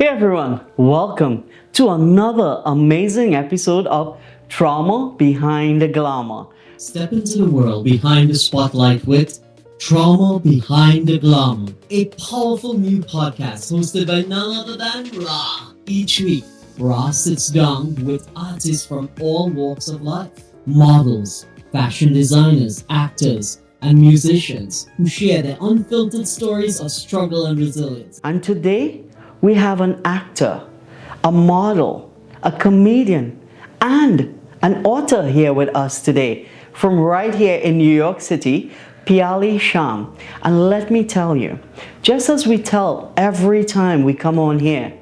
Hey everyone, welcome to another amazing episode of Trauma Behind the Glamor. Step into the world behind the spotlight with Trauma Behind the Glamor, a powerful new podcast hosted by none other than Ra. Each week, Ra sits down with artists from all walks of life, models, fashion designers, actors, and musicians who share their unfiltered stories of struggle and resilience. And today, we have an actor, a model, a comedian, and an author here with us today from right here in New York City, Piyali Syam. And let me tell you, just as we tell every time we come on here,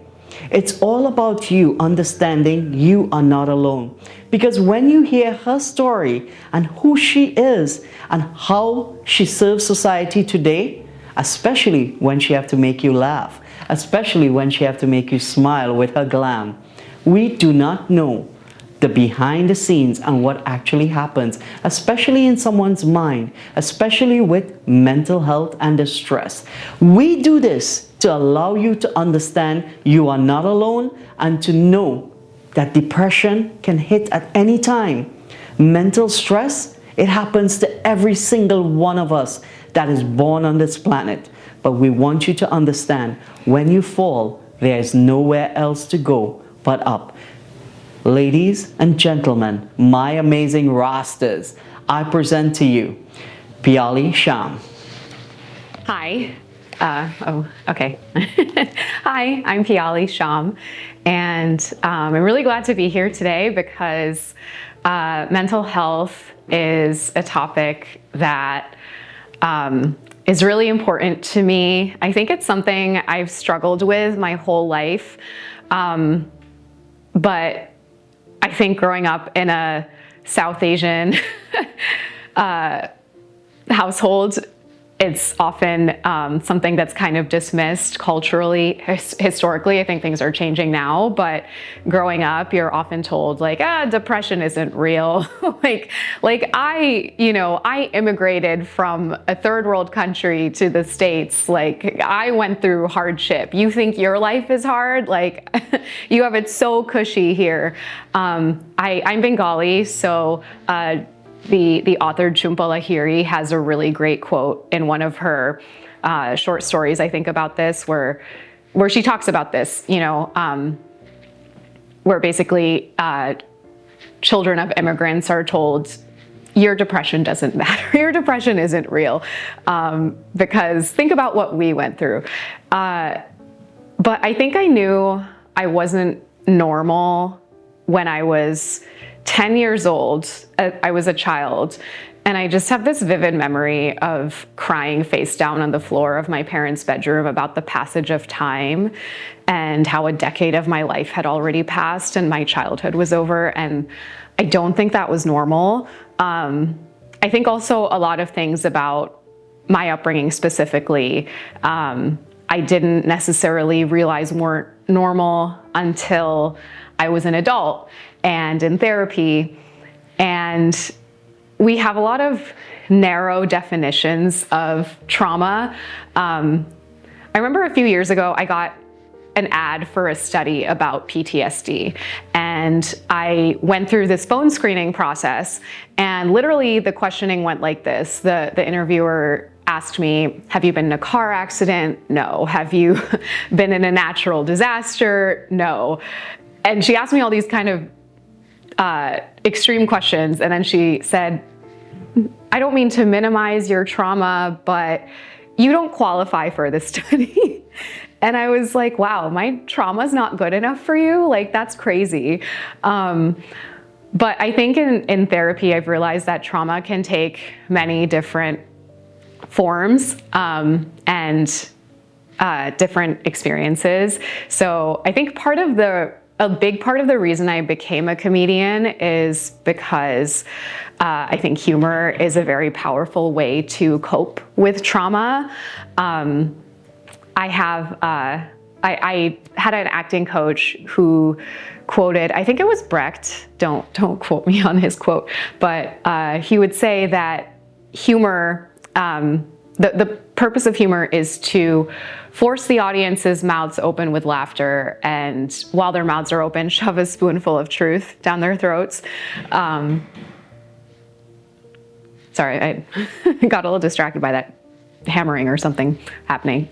it's all about you understanding you are not alone. Because when you hear her story and who she is and how she serves society today, especially when she have to make you laugh, especially when she have to make you smile with her glam, we do not know the behind the scenes and what actually happens, especially in someone's mind, especially with mental health and distress. We do this to allow you to understand you are not alone and to know that depression can hit at any time. Mental stress, it happens to every single one of us that is born on this planet. But we want you to understand, when you fall, there is nowhere else to go but up. Ladies and gentlemen, my amazing rosters, I present to you Piyali Syam. Hi. Okay. Hi, I'm Piyali Syam, and I'm really glad to be here today because mental health is a topic that is really important to me. I think it's something I've struggled with my whole life, but I think growing up in a South Asian household, it's often something that's kind of dismissed culturally, historically. I think things are changing now, but growing up, you're often told like, depression isn't real. I immigrated from a third world country to the States. Like, I went through hardship. You think your life is hard? Like, you have it so cushy here. I'm Bengali, so the author Jhumpa Lahiri has a really great quote in one of her short stories, I think, about this, where she talks about this, where basically children of immigrants are told, your depression doesn't matter, your depression isn't real, because think about what we went through. But I think I knew I wasn't normal when I was 10 years old. I was a child, and I just have this vivid memory of crying face down on the floor of my parents' bedroom about the passage of time and how a decade of my life had already passed and my childhood was over. And I don't think that was normal. I think also a lot of things about my upbringing specifically, I didn't necessarily realize weren't normal until I was an adult and in therapy. And we have a lot of narrow definitions of trauma. I remember a few years ago, I got an ad for a study about PTSD. And I went through this phone screening process, and literally the questioning went like this. The interviewer asked me, have you been in a car accident? No. Have you been in a natural disaster? No. And she asked me all these kind of extreme questions. And then she said, I don't mean to minimize your trauma, but you don't qualify for this study. And I was like, wow, my trauma's not good enough for you? Like, that's crazy. But I think in therapy, I've realized that trauma can take many different forms and different experiences. So I think a big part of the reason I became a comedian is because I think humor is a very powerful way to cope with trauma. I had an acting coach who quoted, I think it was Brecht, don't quote me on his quote, but he would say that humor the purpose of humor is to force the audience's mouths open with laughter, and while their mouths are open, shove a spoonful of truth down their throats. Sorry, I got a little distracted by that hammering or something happening.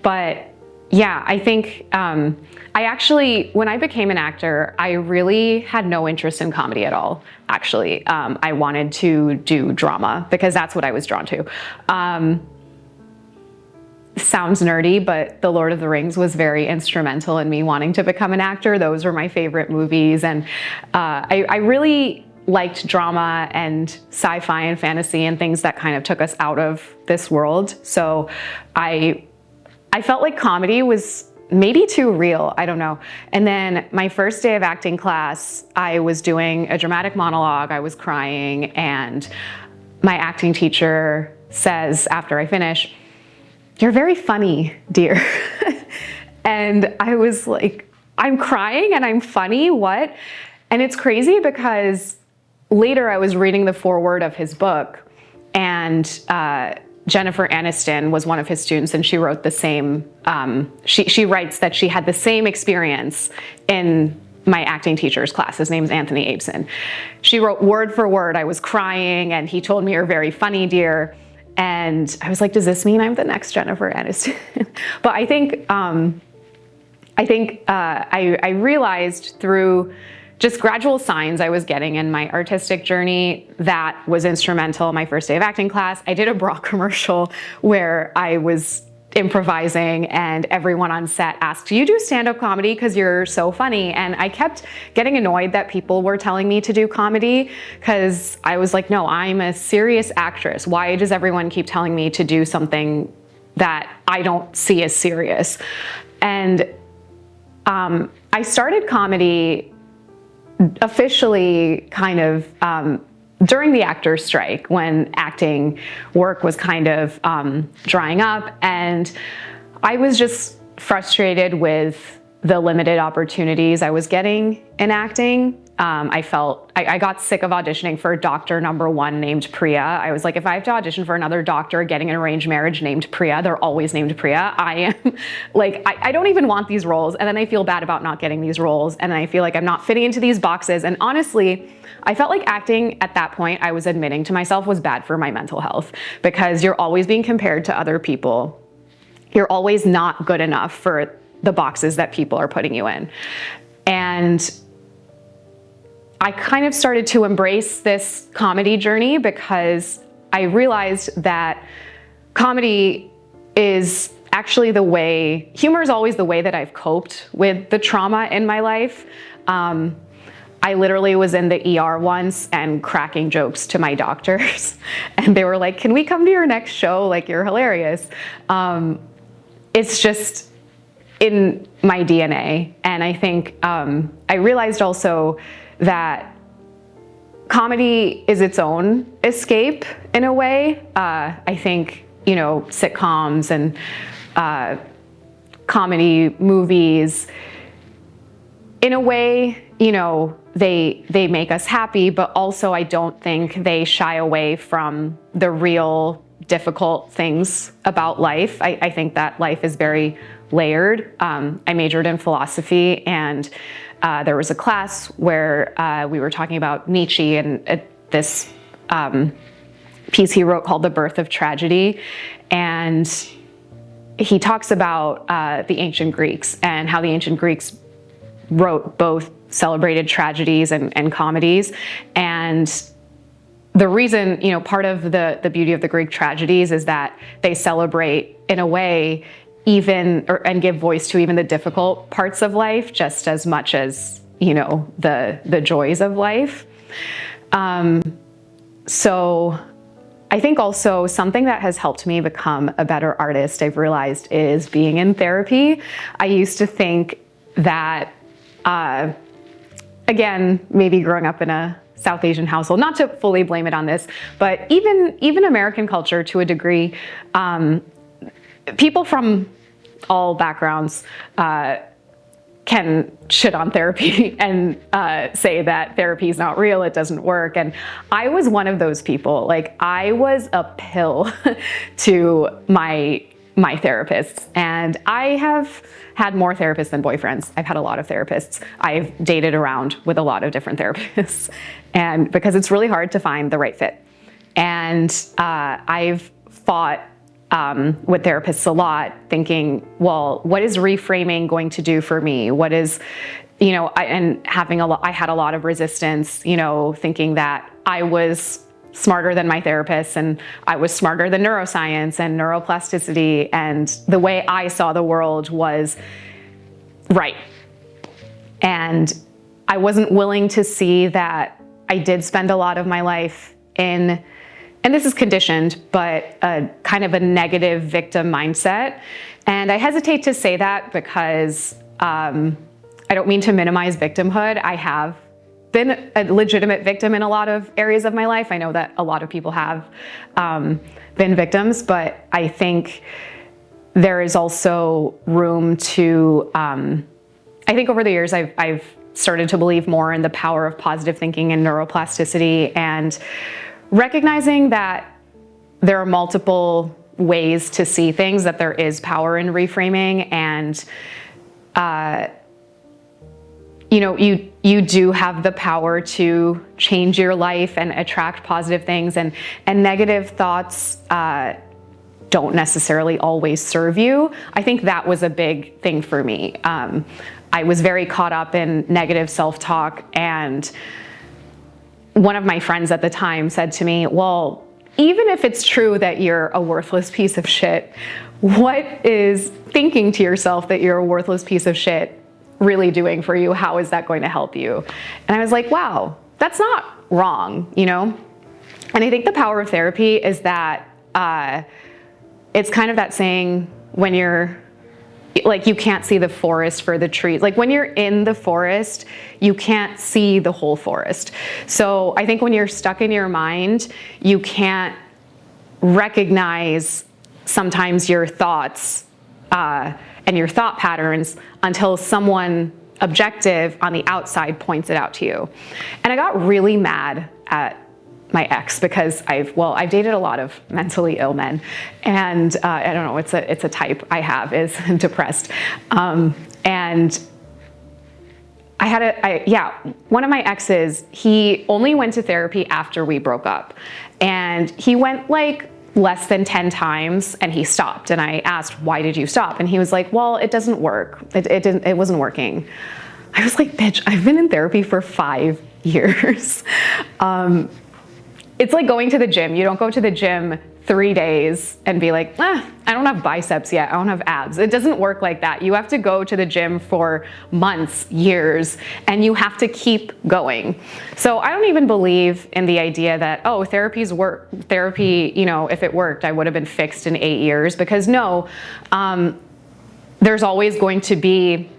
But yeah, I think I actually, when I became an actor, I really had no interest in comedy at all, actually. I wanted to do drama because that's what I was drawn to. Sounds nerdy, but The Lord of the Rings was very instrumental in me wanting to become an actor. Those were my favorite movies. And I really liked drama and sci-fi and fantasy and things that kind of took us out of this world. So I felt like comedy was maybe too real, I don't know. And then my first day of acting class, I was doing a dramatic monologue, I was crying, and my acting teacher says after I finish, "You're very funny, dear." And I was like, I'm crying and I'm funny, what? And it's crazy because later I was reading the foreword of his book, and Jennifer Aniston was one of his students, and she wrote the same, she writes that she had the same experience in my acting teacher's class. His name's Anthony Abeson. She wrote word for word, I was crying, and he told me, "You're very funny, dear." And I was like, does this mean I'm the next Jennifer Aniston? But I think I realized through just gradual signs I was getting in my artistic journey that was instrumental. My first day of acting class, I did a bra commercial where I was improvising, and everyone on set asked, "Do you do stand-up comedy? Because you're so funny." And I kept getting annoyed that people were telling me to do comedy, because I was like, no, I'm a serious actress. Why does everyone keep telling me to do something that I don't see as serious? And I started comedy officially kind of during the actors' strike, when acting work was kind of drying up, and I was just frustrated with the limited opportunities I was getting in acting. I got sick of auditioning for doctor number one named Priya. I was like, if I have to audition for another doctor getting an arranged marriage named Priya, they're always named Priya. I am like, I don't even want these roles. And then I feel bad about not getting these roles. And I feel like I'm not fitting into these boxes. And honestly, I felt like acting at that point, I was admitting to myself, was bad for my mental health, because you're always being compared to other people. You're always not good enough for the boxes that people are putting you in. And I kind of started to embrace this comedy journey because I realized that comedy is actually the way, humor is always the way that I've coped with the trauma in my life. I literally was in the ER once and cracking jokes to my doctors, and they were like, "Can we come to your next show? Like, you're hilarious." It's just in my DNA. And I think I realized also that comedy is its own escape in a way. I think, you know, sitcoms and comedy movies, in a way, you know, they make us happy, but also I don't think they shy away from the real difficult things about life. I think that life is very layered. I majored in philosophy, and there was a class where we were talking about Nietzsche and this piece he wrote called The Birth of Tragedy. And he talks about the ancient Greeks and how the ancient Greeks wrote both celebrated tragedies and comedies. And the reason, you know, part of the beauty of the Greek tragedies is that they celebrate, in a way, and give voice to even the difficult parts of life, just as much as, you know, the joys of life. So I think also something that has helped me become a better artist, I've realized, is being in therapy. I used to think that, again, maybe growing up in a South Asian household, not to fully blame it on this, but even American culture to a degree, people from all backgrounds can shit on therapy and say that therapy is not real, it doesn't work. And I was one of those people. Like, I was a pill to my therapists. And I have had more therapists than boyfriends. I've had a lot of therapists. I've dated around with a lot of different therapists, and because it's really hard to find the right fit. And I've fought with therapists a lot, thinking, well, what is reframing going to do for me? What is, I had a lot of resistance, thinking that I was smarter than my therapist, and I was smarter than neuroscience and neuroplasticity, and the way I saw the world was right. And I wasn't willing to see that I did spend a lot of my life in, and this is conditioned, but a kind of a negative victim mindset. And I hesitate to say that because I don't mean to minimize victimhood. I have been a legitimate victim in a lot of areas of my life. I know that a lot of people have been victims, but I think there is also room to, I think over the years I've started to believe more in the power of positive thinking and neuroplasticity, and recognizing that there are multiple ways to see things, that there is power in reframing, and you do have the power to change your life and attract positive things, and negative thoughts don't necessarily always serve you. I think that was a big thing for me. I was very caught up in negative self-talk, and one of my friends at the time said to me, well, even if it's true that you're a worthless piece of shit, what is thinking to yourself that you're a worthless piece of shit really doing for you? How is that going to help you? And I was like, wow, that's not wrong, And I think the power of therapy is that it's kind of that saying, when you're like, you can't see the forest for the trees. Like, when you're in the forest, you can't see the whole forest. So I think when you're stuck in your mind, you can't recognize sometimes your thoughts and your thought patterns until someone objective on the outside points it out to you. And I got really mad at my ex because I've dated a lot of mentally ill men, and I don't know, it's a type I have, is depressed, and one of my exes, he only went to therapy after we broke up, and he went like less than 10 times and he stopped, and I asked, why did you stop? And he was like, well, it doesn't work. It wasn't working. I was like, bitch, I've been in therapy for 5 years. It's like going to the gym. You don't go to the gym 3 days and be like, I don't have biceps yet, I don't have abs. It doesn't work like that. You have to go to the gym for months, years, and you have to keep going. So I don't even believe in the idea that, therapy, if it worked, I would have been fixed in 8 years, because no, there's always going to be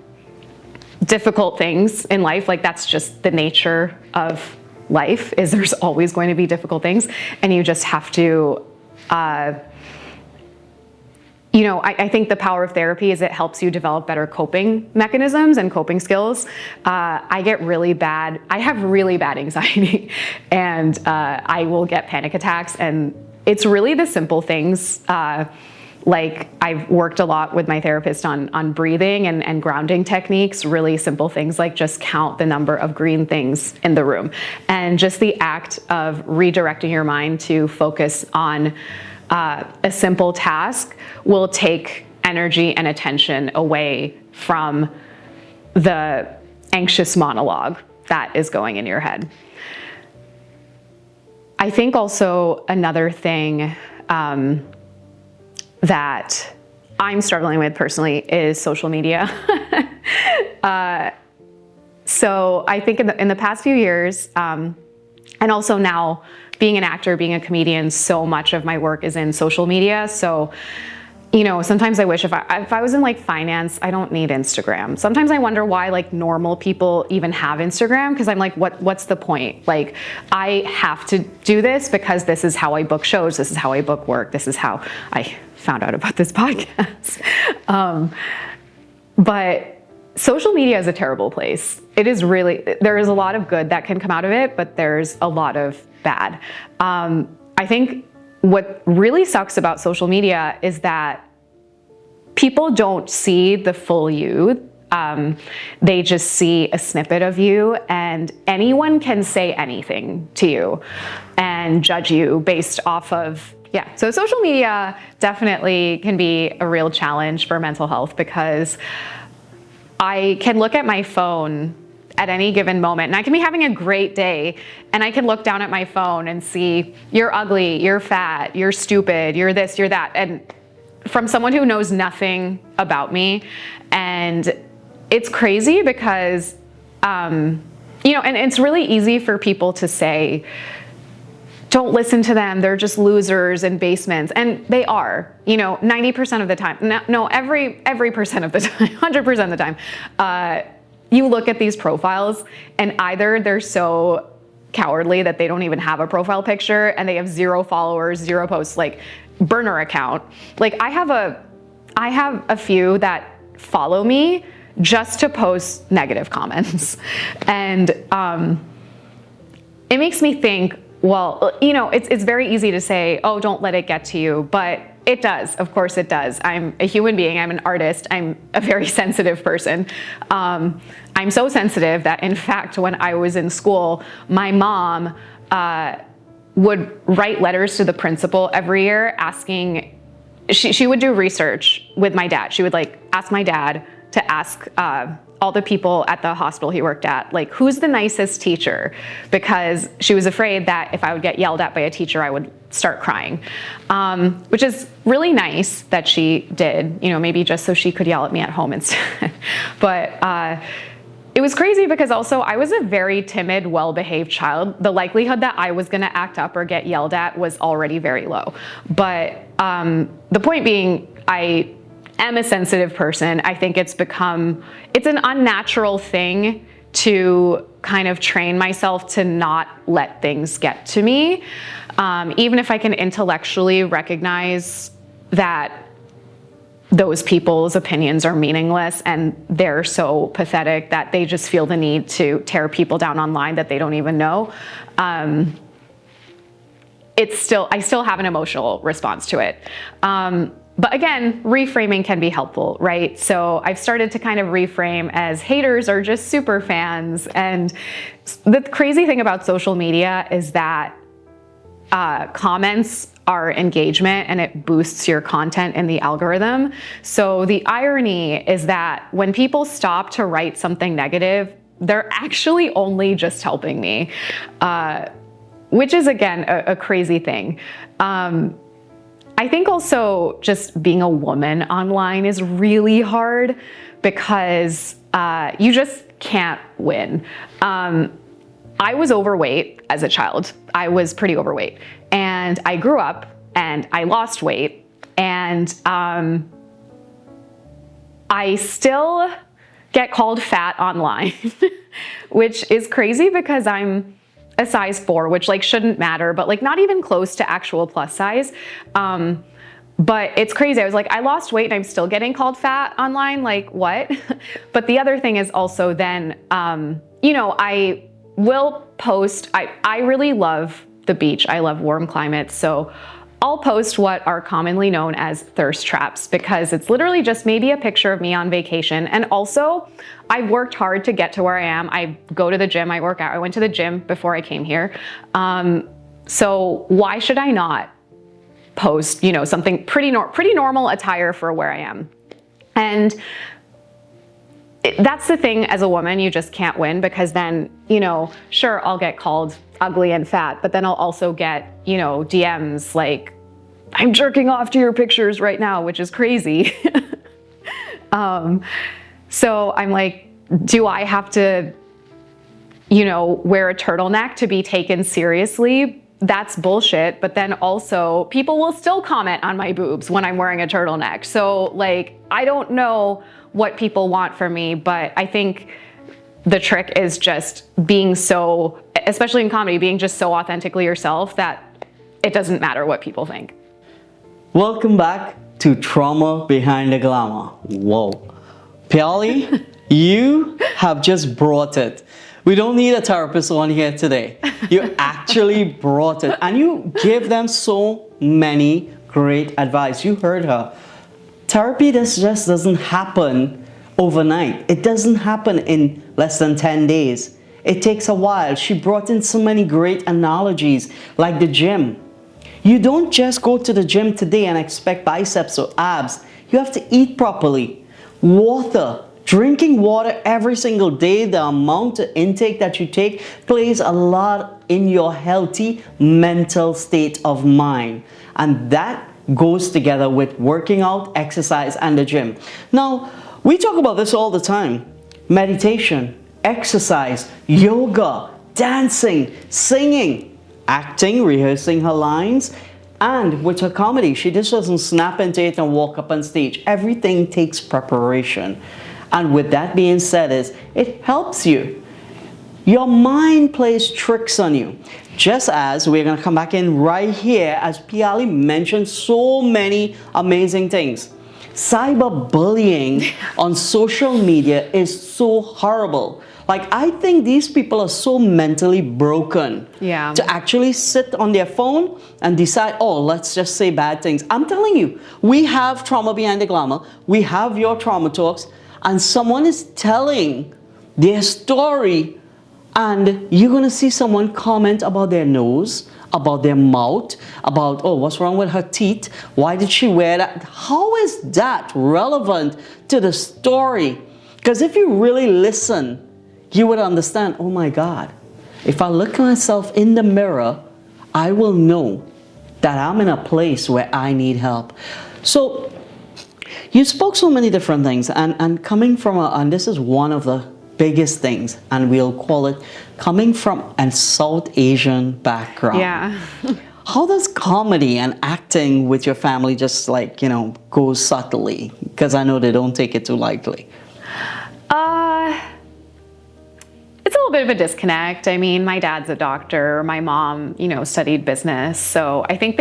difficult things in life. Like, that's just the nature of life, is there's always going to be difficult things, and you just have to I think the power of therapy is it helps you develop better coping mechanisms and coping skills. I have really bad anxiety, and I will get panic attacks, and it's really the simple things. Like, I've worked a lot with my therapist on breathing and grounding techniques, really simple things like just count the number of green things in the room. And just the act of redirecting your mind to focus on a simple task will take energy and attention away from the anxious monologue that is going in your head. I think also another thing that I'm struggling with personally is social media. So I think in the past few years, and also now being an actor, being a comedian, so much of my work is in social media. So, sometimes I wish if I was in like finance, I don't need Instagram. Sometimes I wonder why like normal people even have Instagram, because I'm like, what's the point? Like, I have to do this because this is how I book shows, this is how I book work, this is how I found out about this podcast. But social media is a terrible place. It is really, there is a lot of good that can come out of it, but there's a lot of bad. I think what really sucks about social media is that people don't see the full you. They just see a snippet of you, and anyone can say anything to you and judge you based off of, yeah. So social media definitely can be a real challenge for mental health, because I can look at my phone at any given moment, and I can be having a great day, and I can look down at my phone and see, you're ugly, you're fat, you're stupid, you're this, you're that. And from someone who knows nothing about me. And it's crazy because, and it's really easy for people to say, don't listen to them, they're just losers in basements. And they are, 90% of the time. No, every percent of the time, 100% of the time. You look at these profiles, and either they're so cowardly that they don't even have a profile picture, and they have 0 followers, 0 posts, like burner account. Like I have a few that follow me just to post negative comments. And it makes me think, well, it's very easy to say, oh, don't let it get to you, but it does. Of course it does. I'm a human being. I'm an artist. I'm a very sensitive person. I'm so sensitive that, in fact, when I was in school, my mom would write letters to the principal every year asking, she would do research with my dad. She would ask my dad to ask all the people at the hospital he worked at, who's the nicest teacher? Because she was afraid that if I would get yelled at by a teacher, I would start crying, which is really nice that she did, maybe just so she could yell at me at home instead. But it was crazy because also I was a very timid, well-behaved child. The likelihood that I was gonna act up or get yelled at was already very low. But the point being, I am a sensitive person. I think it's an unnatural thing to kind of train myself to not let things get to me. Even if I can intellectually recognize that those people's opinions are meaningless and they're so pathetic that they just feel the need to tear people down online that they don't even know. I still have an emotional response to it. But again, reframing can be helpful, right? So I've started to kind of reframe as haters are just super fans. And the crazy thing about social media is that comments are engagement, and it boosts your content in the algorithm. So the irony is that when people stop to write something negative, they're actually only just helping me, which is, again, a crazy thing. I think also just being a woman online is really hard because you just can't win. I was overweight as a child. I was pretty overweight. And I grew up and I lost weight. And I still get called fat online, which is crazy because I'm a size 4, which shouldn't matter, but not even close to actual plus size. But it's crazy. I was I lost weight and I'm still getting called fat online. What? But the other thing is also then, I will post, I really love the beach. I love warm climates. So I'll post what are commonly known as thirst traps, because it's literally just maybe a picture of me on vacation. And also, I've worked hard to get to where I am. I go to the gym, I work out. I went to the gym before I came here. So why should I not post, something pretty normal attire for where I am? And that's the thing, as a woman, you just can't win, because then, sure, I'll get called ugly and fat, but then I'll also get, DMs like, I'm jerking off to your pictures right now, which is crazy. So I'm do I have to, wear a turtleneck to be taken seriously? That's bullshit. But then also people will still comment on my boobs when I'm wearing a turtleneck. So I don't know what people want from me, but I think the trick is just being so, especially in comedy, being just so authentically yourself that it doesn't matter what people think. Welcome back to Trauma Behind the Glamor. Whoa. Piyali, You have just brought it. We don't need a therapist on here today. You actually brought it. And you give them so many great advice. You heard her. Therapy just doesn't happen overnight. It doesn't happen in less than 10 days. It takes a while. She brought in so many great analogies, like the gym. You don't just go to the gym today and expect biceps or abs. You have to eat properly. Water. Drinking water every single day, the amount of intake that you take plays a lot in your healthy mental state of mind. And that goes together with working out, exercise, and the gym. Now, we talk about this all the time. Meditation, exercise, yoga, dancing, singing, acting, rehearsing her lines, and with her comedy, she just doesn't snap into it and walk up on stage. Everything takes preparation. And with that being said, it helps you. Your mind plays tricks on you. Just as we're going to come back in right here, as Piyali mentioned so many amazing things. Cyberbullying on social media is so horrible. Like, I think these people are so mentally broken to actually sit on their phone and decide, oh, let's just say bad things. I'm telling you, we have Trauma Behind the Glamor. We have your Trauma Talks. And someone is telling their story, and you're going to see someone comment about their nose, about their mouth, about, oh, what's wrong with her teeth? Why did she wear that? How is that relevant to the story? Because if you really listen, you would understand, oh my God, if I look at myself in the mirror, I will know that I'm in a place where I need help. So you spoke so many different things, and coming from and this is one of the biggest things, and we'll call it coming from a South Asian background. Yeah. How does comedy and acting with your family just go subtly? Because I know they don't take it too lightly. It's a little bit of a disconnect. I mean, my dad's a doctor. My mom, studied business. So I think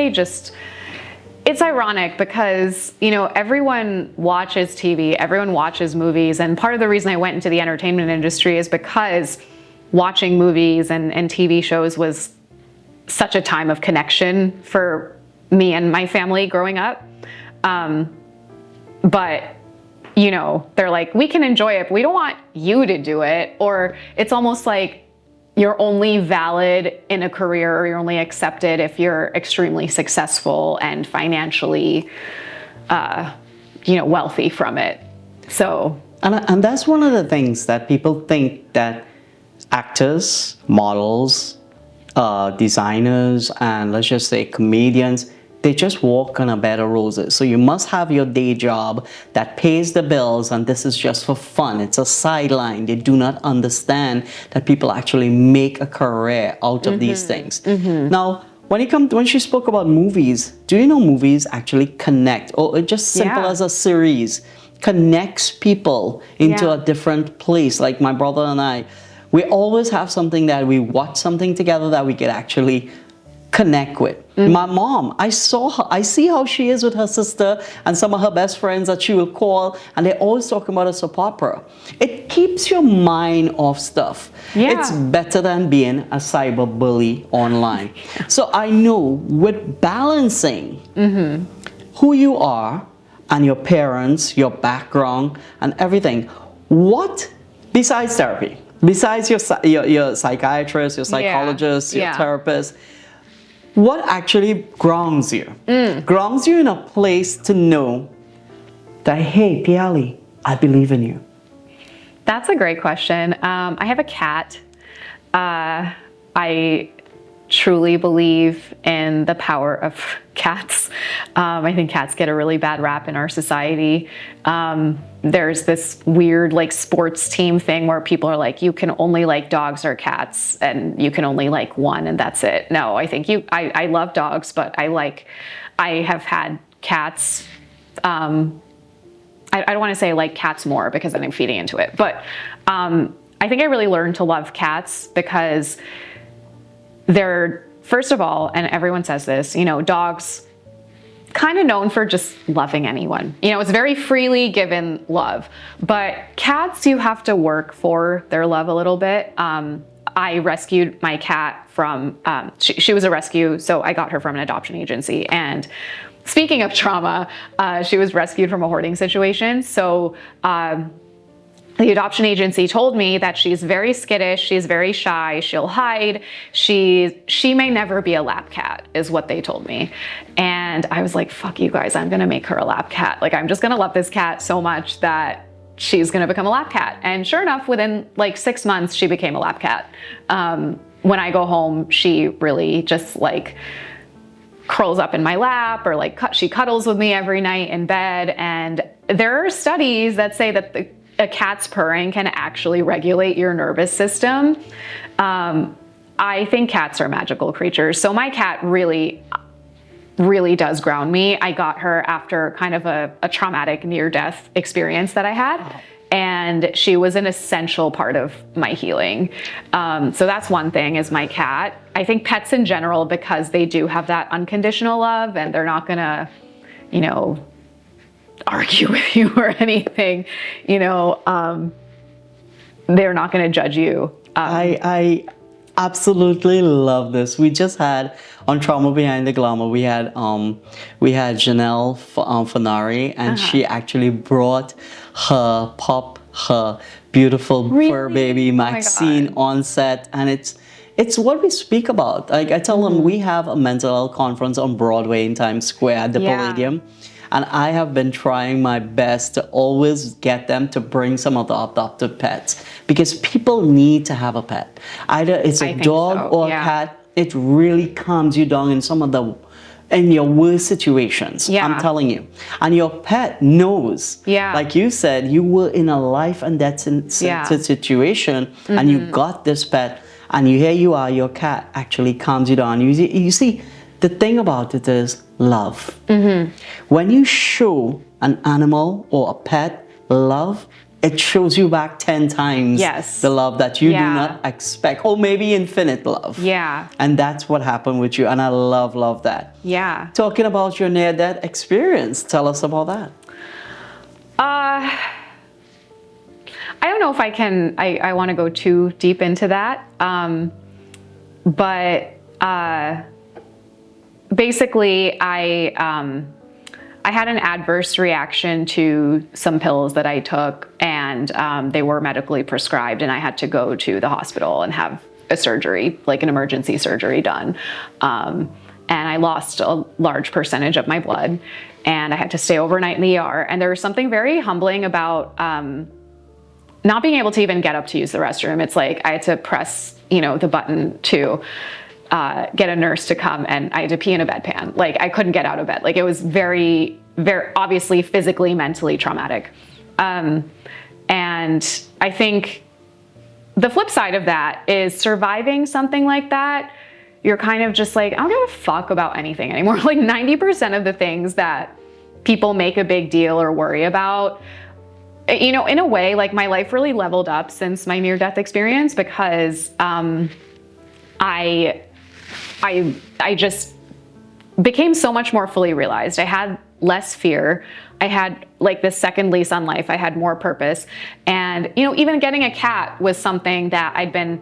it's ironic because, everyone watches TV, everyone watches movies. And part of the reason I went into the entertainment industry is because watching movies and TV shows was such a time of connection for me and my family growing up. But, they're like, we can enjoy it, but we don't want you to do it. Or it's almost like you're only valid in a career, or you're only accepted if you're extremely successful and financially, wealthy from it. So, and that's one of the things that people think, that actors, models, designers, and let's just say comedians, they just walk on a bed of roses. So you must have your day job that pays the bills, and this is just for fun. It's a sideline. They do not understand that people actually make a career out of these things. Now, when she spoke about movies, do you know movies actually connect, or it's just simple as a series connects people into a different place? Like my brother and I, we always have something that we watch something together that we could actually connect with. My mom, I see how she is with her sister and some of her best friends that she will call, and they're always talking about a soap opera. It keeps your mind off stuff. It's better than being a cyber bully online. So I know with balancing who you are and your parents, your background, and everything, what, besides therapy, besides your psychiatrist, your psychologist, your therapist, what actually grounds you? Grounds you in a place to know that, hey, Piyali, I believe in you. That's a great question. I have a cat. I truly believe in the power of cats. I think cats get a really bad rap in our society. There's this weird sports team thing where people are like, you can only like dogs or cats, and you can only like one, and that's it. No, I think I love dogs, but I have had cats. I don't want to say I like cats more because then I'm feeding into it, but I think I really learned to love cats because they're, first of all, and everyone says this, dogs kind of known for just loving anyone. You know, it's very freely given love. But cats, you have to work for their love a little bit. I rescued my cat from, she was a rescue, so I got her from an adoption agency. And speaking of trauma, she was rescued from a hoarding situation. So the adoption agency told me that she's very skittish, she's very shy, she'll hide, she may never be a lap cat, is what they told me. And I was like, fuck you guys, I'm gonna make her a lap cat. Like, I'm just gonna love this cat so much that she's gonna become a lap cat. And sure enough, within like 6 months, she became a lap cat. When I go home, she really just like curls up in my lap, or like she cuddles with me every night in bed. And there are studies that say that a cat's purring can actually regulate your nervous system. I think cats are magical creatures. So my cat really does ground me. I got her after kind of a traumatic near-death experience that I had. Oh. And she was an essential part of my healing. So that's one thing, is my cat. I think pets in general, because they do have that unconditional love and they're not gonna, you know, argue with you or anything, you know, they're not going to judge you. I absolutely love this. We just had on Trauma Behind the Glamor, we had Janelle Fanari, and she actually brought her beautiful fur baby Maxine on set, and it's what we speak about. Like, I tell them, we have a mental health conference on Broadway in Times Square at the Palladium. And I have been trying my best to always get them to bring some of the adopted pets, because people need to have a pet. Either it's a dog or a cat. It really calms you down in your worst situations. I'm telling you. And your pet knows. Like you said, you were in a life and death situation, and you got this pet, and here you are, your cat actually calms you down. You see, the thing about it is love. When you show an animal or a pet love, it shows you back 10 times the love that you do not expect, or maybe infinite love. And that's what happened with you, and I love that. Talking about your near-death experience, tell us about that. I don't know if I want to go too deep into that, but basically, I had an adverse reaction to some pills that I took, and they were medically prescribed, and I had to go to the hospital and have a surgery, like an emergency surgery done. And I lost a large percentage of my blood, and I had to stay overnight in the ER. And there was something very humbling about not being able to even get up to use the restroom. It's like I had to press, you know, the button to get a nurse to come, and I had to pee in a bedpan. Like, I couldn't get out of bed. Like, it was very, very obviously physically, mentally traumatic. And I think the flip side of that is surviving something like that. You're kind of just like, I don't give a fuck about anything anymore. Like 90% of the things that people make a big deal or worry about, you know, in a way, like, my life really leveled up since my near-death experience, because I just became so much more fully realized. I had less fear. I had like this second lease on life. I had more purpose. And, you know, even getting a cat was something that I'd been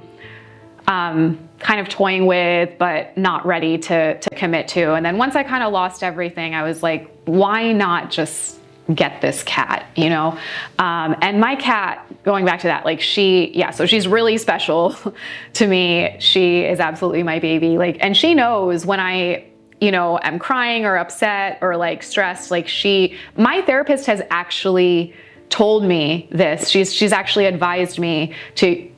kind of toying with, but not ready to commit to. And then once I kind of lost everything, I was like, why not just get this cat, you know? And my cat, going back to that, like so she's really special to me. She is absolutely my baby. Like, and she knows when I, you know, am crying or upset or like stressed, like my therapist has actually told me this. She's actually advised me to,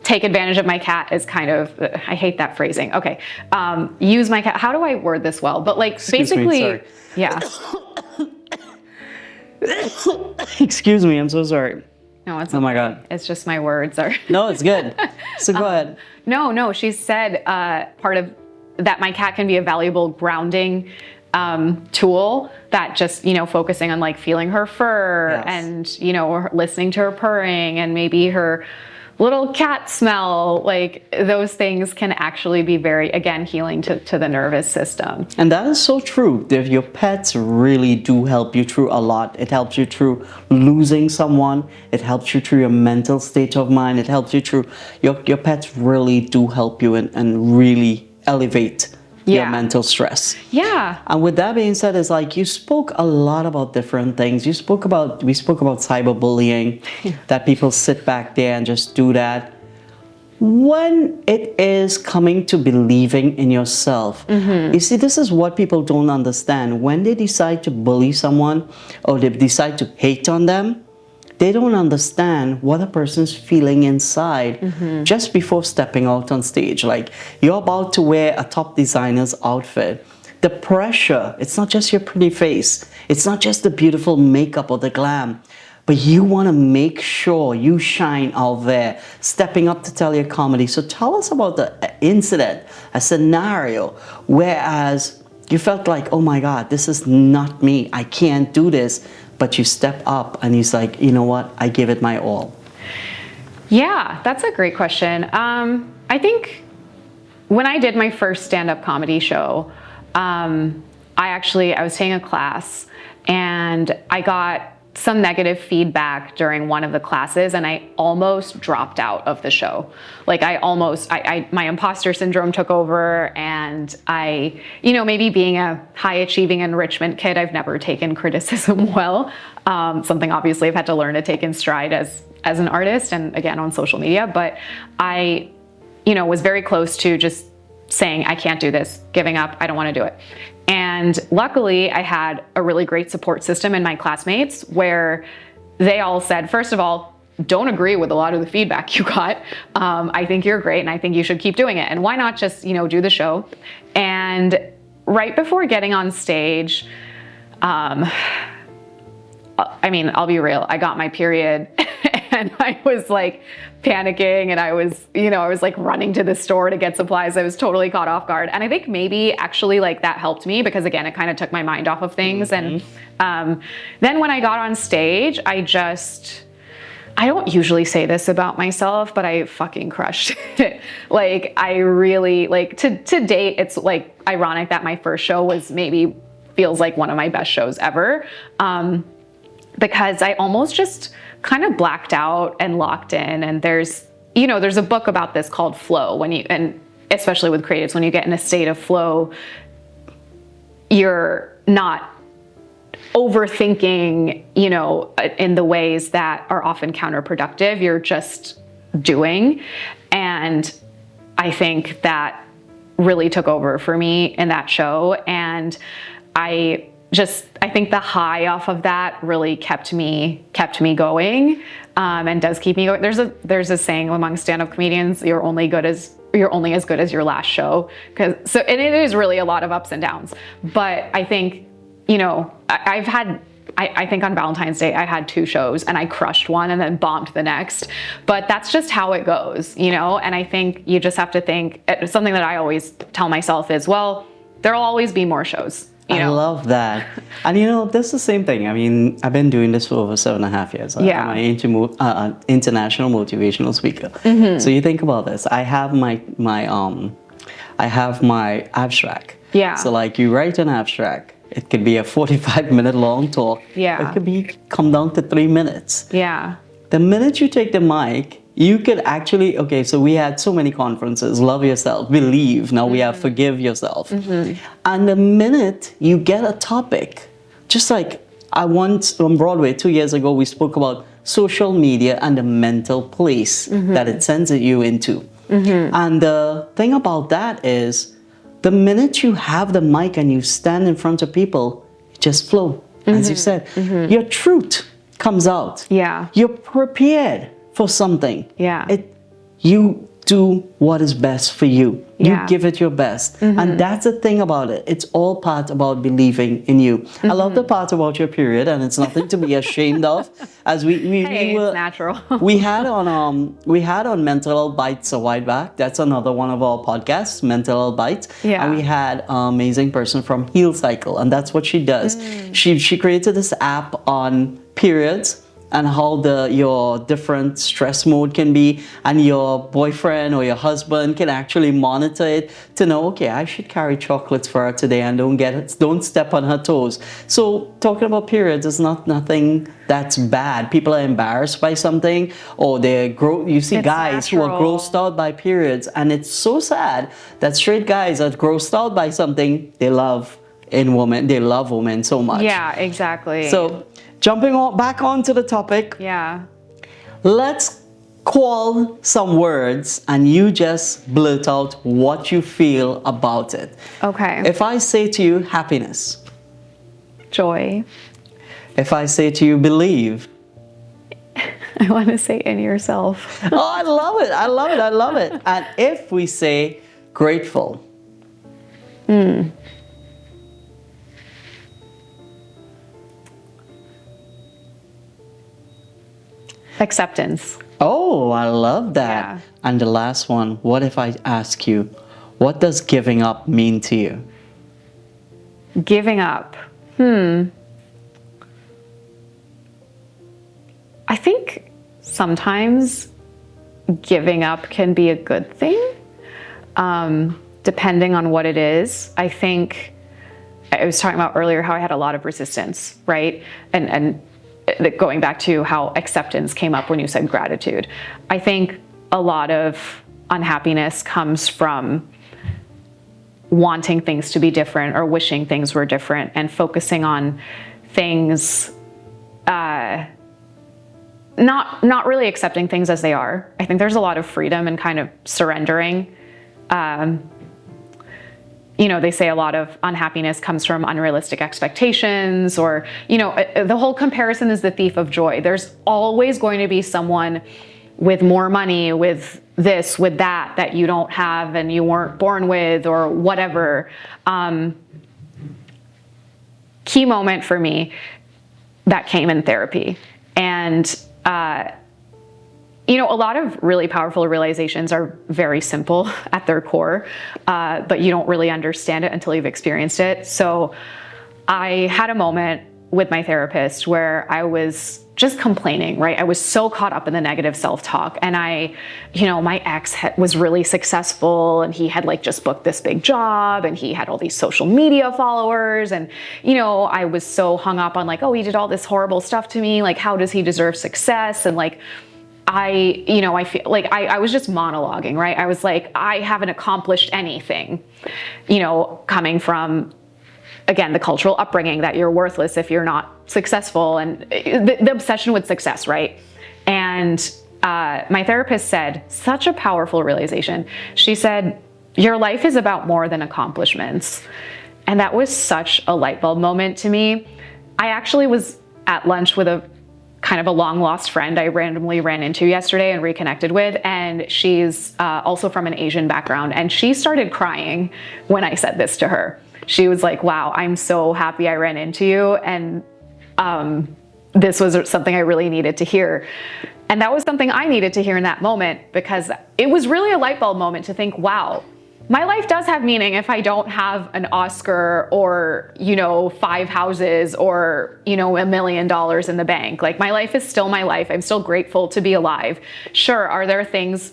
take advantage of my cat is kind of, I hate that phrasing. Okay. Use my cat. How do I word this well? But like, basically, yeah. Excuse me, I'm so sorry. No, it's oh my God. It's just my words are. No, it's good. So go ahead. No, she said part of that my cat can be a valuable grounding tool, that just, you know, focusing on like feeling her fur and, you know, listening to her purring and maybe her little cat smell, like those things can actually be very, again, healing to the nervous system. And that is so true. Your pets really do help you through a lot. It helps you through losing someone. It helps you through your mental state of mind. It helps you through your pets really do help you and really elevate your mental stress. Yeah. And with that being said, it's like you spoke a lot about different things. We spoke about cyberbullying, that people sit back there and just do that. When it is coming to believing in yourself, you see, this is what people don't understand. When they decide to bully someone or they decide to hate on them, they don't understand what a person's feeling inside just before stepping out on stage. Like, you're about to wear a top designer's outfit. The pressure, it's not just your pretty face. It's not just the beautiful makeup or the glam. But you want to make sure you shine out there, stepping up to tell your comedy. So tell us about the incident, a scenario, whereas you felt like, oh my God, this is not me. I can't do this. But you step up and he's like, you know what? I give it my all. Yeah, that's a great question. I think when I did my first stand-up comedy show, I was taking a class and I got some negative feedback during one of the classes and I almost dropped out of the show. Like my imposter syndrome took over and maybe being a high achieving enrichment kid, I've never taken criticism well. Something obviously I've had to learn to take in stride as an artist and again on social media, but I, was very close to just saying, I can't do this, giving up, I don't want to do it. And luckily, I had a really great support system in my classmates where they all said, first of all, don't agree with a lot of the feedback you got. I think you're great and I think you should keep doing it. And why not just, do the show? And right before getting on stage, I'll be real, I got my period and I was like panicking and I was like running to the store to get supplies. I was totally caught off guard. And I think maybe actually like that helped me because again, it kind of took my mind off of things. And then when I got on stage, I don't usually say this about myself, but I fucking crushed it. Like I really to date, it's like ironic that my first show feels like one of my best shows ever. Because I almost just kind of blacked out and locked in. And there's a book about this called Flow. And especially with creatives, when you get in a state of flow, you're not overthinking, in the ways that are often counterproductive. You're just doing. And I think that really took over for me in that show. And I think the high off of that really kept me going, and does keep me going. There's a saying among stand-up comedians: you're only as good as your last show. And it is really a lot of ups and downs. But I think, I think on Valentine's Day, I had 2 shows and I crushed one and then bombed the next. But that's just how it goes, And I think you just have to think, something that I always tell myself is, well, there'll always be more shows. I love that. And that's the same thing. I've been doing this for over 7.5 years. Yeah. I'm an international motivational speaker. So you think about this. I have my abstract. Yeah. So like you write an abstract. It could be a 45-minute long talk. Yeah. It could come down to 3 minutes. Yeah. The minute you take the mic, you could actually, so we had so many conferences, Love Yourself, Believe, now we have Forgive Yourself. And the minute you get a topic, just like on Broadway 2 years ago, we spoke about social media and the mental place that it sends you into. And the thing about that is, the minute you have the mic and you stand in front of people, you just flow. As you said, your truth comes out. Yeah. You're prepared for something. Yeah. You do what is best for you. Yeah. You give it your best. And that's the thing about it. It's all part about believing in you. I love the part about your period, and it's nothing to be ashamed of. As It's natural. we had on Mental Health Bites a while back. That's another one of our podcasts, Mental Health Bites. Yeah. And we had an amazing person from Heal Cycle, and that's what she does. She created this app on periods and how your different stress mode can be, and your boyfriend or your husband can actually monitor it to know, okay, I should carry chocolates for her today and don't step on her toes. So talking about periods is nothing that's bad. People are embarrassed by something, or you see It's guys who are natural. grossed out by periods, and it's so sad that straight guys are grossed out by something they love they love women so much. Yeah, exactly. So back onto the topic, yeah. let's call some words and you just blurt out what you feel about it. Okay. If I say to you happiness, Joy. if I say to you believe, I want to say in yourself. oh, I love it, I love it, I love it. And if we say grateful, Acceptance. oh, I love that. Yeah. And the last one, what if I ask you, what does giving up mean to you? Giving up. I think sometimes giving up can be a good thing, depending on what it is. I think I was talking about earlier how I had a lot of resistance, right? And going back to how acceptance came up when you said gratitude. I think a lot of unhappiness comes from wanting things to be different or wishing things were different and focusing on things, not really accepting things as they are. I think there's a lot of freedom in kind of surrendering. They say a lot of unhappiness comes from unrealistic expectations, or, the whole comparison is the thief of joy. There's always going to be someone with more money, with this, with that you don't have and you weren't born with, or whatever. Key moment for me that came in therapy. And, a lot of really powerful realizations are very simple at their core, but you don't really understand it until you've experienced it. So I had a moment with my therapist where I was just complaining, right? I was so caught up in the negative self-talk, and my ex was really successful, and he had just booked this big job, and he had all these social media followers, and I was so hung up on oh, he did all this horrible stuff to me, how does he deserve success? And I feel I was just monologuing, right? I was I haven't accomplished anything, coming from, again, the cultural upbringing that you're worthless if you're not successful, and the obsession with success, right? And my therapist said, such a powerful realization. She said, your life is about more than accomplishments. And that was such a light bulb moment to me. I actually was at lunch with a kind of a long lost friend I randomly ran into yesterday and reconnected with. And she's also from an Asian background. And she started crying when I said this to her. She was like, wow, I'm so happy I ran into you. And this was something I really needed to hear. And that was something I needed to hear in that moment, because it was really a light bulb moment to think, wow, my life does have meaning if I don't have an Oscar or, 5 houses or, $1 million in the bank. My life is still my life. I'm still grateful to be alive. Sure, are there things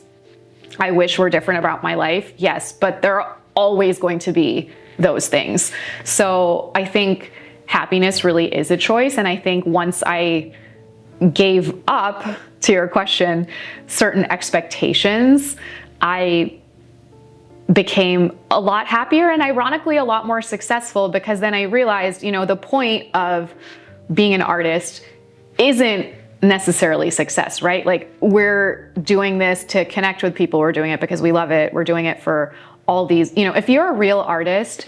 I wish were different about my life? Yes, but there are always going to be those things. So I think happiness really is a choice. And I think once I gave up, to your question, certain expectations, I became a lot happier and ironically a lot more successful, because then I realized, the point of being an artist isn't necessarily success, right? We're doing this to connect with people. We're doing it because we love it. We're doing it for all these, if you're a real artist,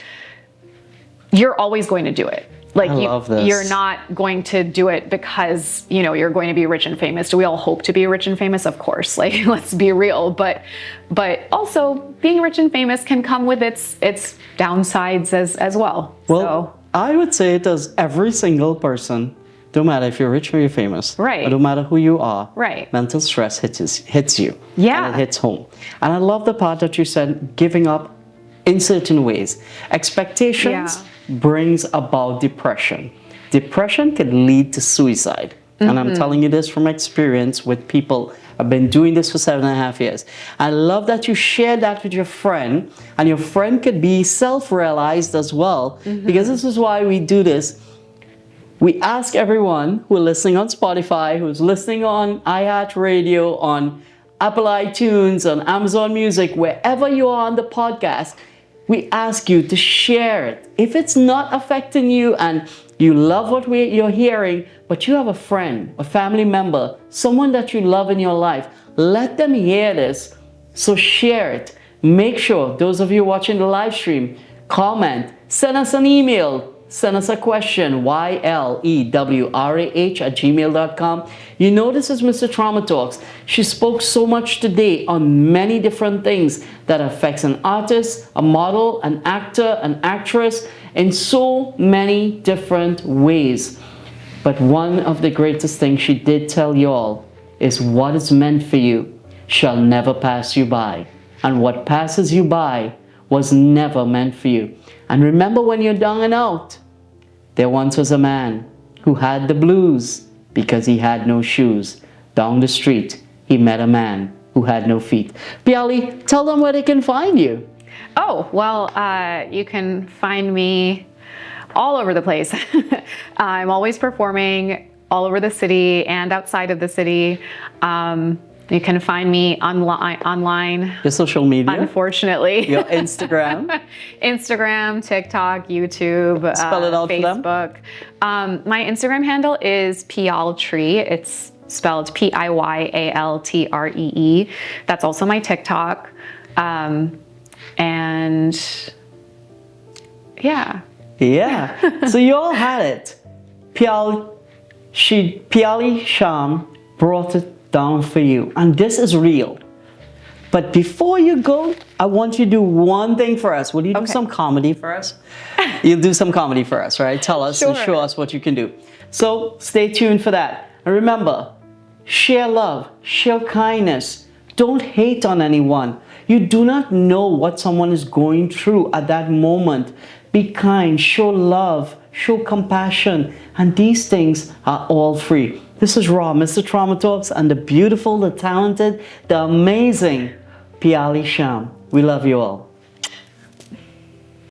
you're always going to do it. I love this. You're not going to do it because, you're going to be rich and famous. Do we all hope to be rich and famous? Of course, let's be real. But also being rich and famous can come with its downsides as well. Well, I would say it does every single person. Don't matter if you're rich or you're famous. Right. Or no matter who you are. Right. Mental stress hits you. Yeah. And it hits home. And I love the part that you said, giving up in certain ways. Expectations brings about depression. Depression can lead to suicide. And I'm telling you this from experience with people. I've been doing this for 7.5 years. I love that you share that with your friend, and your friend could be self-realized as well, because this is why we do this. We ask everyone who are listening on Spotify, who's listening on iHeartRadio, on Apple iTunes, on Amazon Music, wherever you are on the podcast, we ask you to share it. If it's not affecting you and you love what you're hearing, but you have a friend, a family member, someone that you love in your life, let them hear this. So share it. Make sure, those of you watching the live stream, comment, send us an email, send us a question, ylewrah@gmail.com. You know this is Mr. Trauma Talks. She spoke so much today on many different things that affects an artist, a model, an actor, an actress, in so many different ways. But one of the greatest things she did tell y'all is what is meant for you shall never pass you by. And what passes you by was never meant for you. And remember, when you're down and out, there once was a man who had the blues because he had no shoes. Down the street, he met a man who had no feet. Piyali, tell them where they can find you. Oh, well, you can find me all over the place. I'm always performing all over the city and outside of the city. You can find me online. Your social media? Unfortunately. Your Instagram? Instagram, TikTok, YouTube, Spell it out Facebook. My Instagram handle is Piyaltree. It's spelled Piyaltree. That's also my TikTok. And yeah. Yeah. So you all had it. Piyali Syam brought it down for you. And this is real. But before you go, I want you to do one thing for us. Will you do some comedy for us? You'll do some comedy for us, right? Tell us and show us what you can do. So stay tuned for that. And remember, share love, share kindness. Don't hate on anyone. You do not know what someone is going through at that moment. Be kind, show love, show compassion, and these things are all free. This is Raw, Mr. Trauma Talks, and the beautiful, the talented, the amazing Piyali Syam. We love you all.